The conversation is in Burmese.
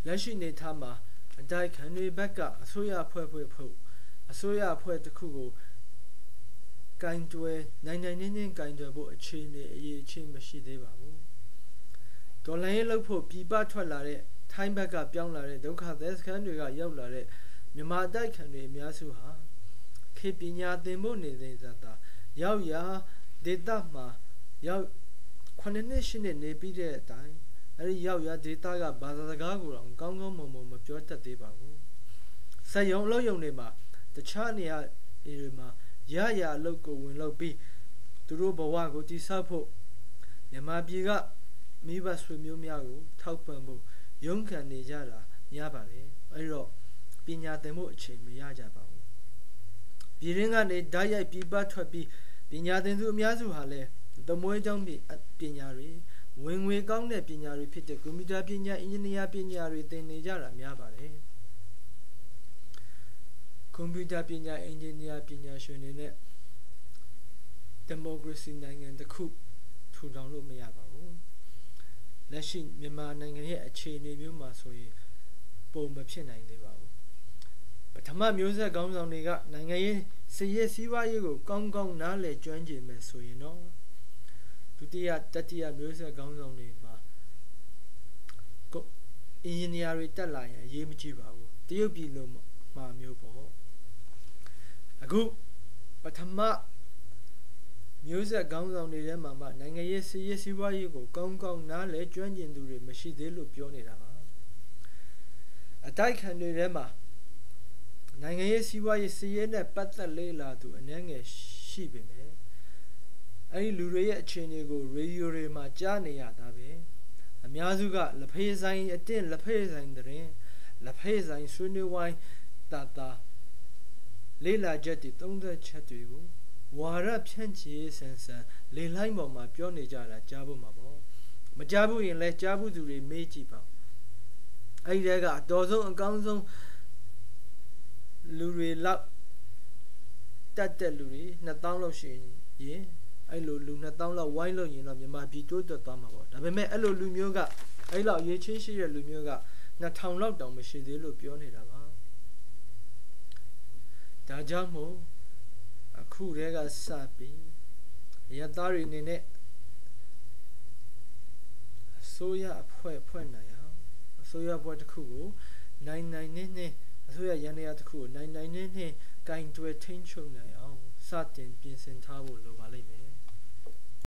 လက်ရှိနေထားမှာအတိုက်ခံတွေဘက်ကအစိုးရဖွဲ့ဖို့အစိုးရဖွဲ့တစ်ခုကိုကင်တွယ်နိုင်နိုင်နင်းကင်တွယ်ဖို့အခြေအနေအရေးအချင်းမရှိသေးပါဘူးဒေါ်လာရေးလုပ်ဖို့ပြည်ပထွက်လာတဲ့ထိုင်းဘက်ကပြောင်းလာတဲ့ဒုက္ခသည်စခန်းတွေကရောက်လာတဲ့မြန်မာအတိုက်ခံတွေအများစုဟာခေပညာသင်ဖို့နေတဲ့ဇာတာရောက်ရာဒေတာမှာရောက်9နှစ်10နှစ်နေပြီးတဲ့အတိုင်းအဲဒီရောက်ရာဒေတာကဘာသာစကားကိုတော့ကောင်းကောင်းမွန်မွန်မပြောတတ်သေးပါဘူးစက်ရုံအလုပ်ရုံတွေမှာတခြားနေရာတွေမှာရအလုပ်ကိုဝင်လုပ်ပြီးသူတို့ဘဝကိုတည်ဆောက်ဖို့မြန်မာပြည်ကမိဘဆွေမျိုးများကိုထောက်ပံ့ဖို့ရုန်းကန်နေကြတာများပါတယ်အဲဒီတော့ပညာသင်ဖို့အချိန်မရကြပါဘူးပြည်ရင်းကနေဓာတ်ရိုက်ပြည်ပထွက်ပြီးပညာသင်သူအများစုဟာလည်းသမွေးကျောင်းပညာတွေဝင်ငွေကောင်းတဲ့ပညာတွေဖြစ်တဲ့ကွန်ပျူတာပညာအင်ဂျင်နီယာပညာတွေသင်နေကြတာများပါတယ်ကွန်ပျူတာပညာအင်ဂျင်နီယာပညာရှင်တွေနဲ့ဒီမိုကရေစီနိုင်ငံတစ်ခုထူထောင်လို့မရပါဘူးလက်ရှိမြန်မာနိုင်ငံရဲ့အခြေအနေမျိုးမှာဆိုရင်ပုံမဖြစ်နိုင်သေးပါဘူးပထမမျိုးဆက်ခေါင်းဆောင်တွေကနိုင်ငံရေးစည်ရည်စည်းဝါးရေးကိုကောင်းကောင်းနားလည်ကျွမ်းကျင်မယ်ဆိုရင်တော့ဒုတိယတတိယမျိုးဆက်ခေါင်းဆောင်တွေမှာအင်ဂျင်နီယာတွေတက်လာရင်အရေးမကြီးပါဘူးတရုတ်ပြည်လိုမှာမျိုးပေါ့အခုပထမမျိုးဆက်ခေါင်းဆောင်တွေထဲမှာနိုင်ငံရေးစည်ရည်စည်းဝါးရေးကိုကောင်းကောင်းနားလည်ကျွမ်းကျင်သူတွေမရှိသေးလို့ပြောနေတာပါအတိုက်ခံတွေထဲမှာနိုင်ငံရေးစည်းဝါးရေးစည်ရည်နဲ့ပတ်သက်လေ့လာသူအနည်းငယ်ရှိပေမဲ့အဲဒီလူတွေရဲ့အခြေအနေကိုရေဒီယိုတွေမှာကြားနေရတာပဲအများစုကလက်ဖေးဆိုင်အတင်းလက်ဖေးဆိုင်တဲ့လက်ဖေးဆိုင်ဆွေးနွေးဝိုင်းတာလေ့လာချက်တွေသုံးသပ်ချက်တွေကိုဝါရဖြန့်ချီဆန်လေလိုင်းပေါ်မှာပြောနေကြတာကြားဖို့မှာပေါ့မကြားဘူးရင်လည်းကြားဘူးသူတွေမေးကြည့်ပါအဲ့ဒီကအတော်ဆုံးအကောင်းဆုံးလူတွေလောက်တက်တဲ့လူတွေ2000လောက်ရှိရင်အဲ့လိုလူ2000လောက်ဝိုင်းလို့ရင်တော့မြန်မာပြည်တိုးတက်သွားမှာပေါ့ဒါပေမဲ့အဲ့လိုလူမျိုးကအဲ့လောက်ရေးချင်းရှိတဲ့လူမျိုးက2000လောက်တောင်မရှိသေးလို့ပြောနေတာပါဒါကြောင့်မို့အခုတည်းကစပြီးရသားတွေနေနဲ့အစိုးရဖွဲ့နိုင်အောင်အစိုးရဖွဲ့တစ်ခုကိုနိုင်နဲ့အစိုးရရန်ရာတစ်ခုကိုနိုင်နဲ့ကင်တွယ်ထိန်းချုပ်နိုင်အောင်စတင်ပြင်ဆင်ထားဖို့လိုပါလိမ့်မယ်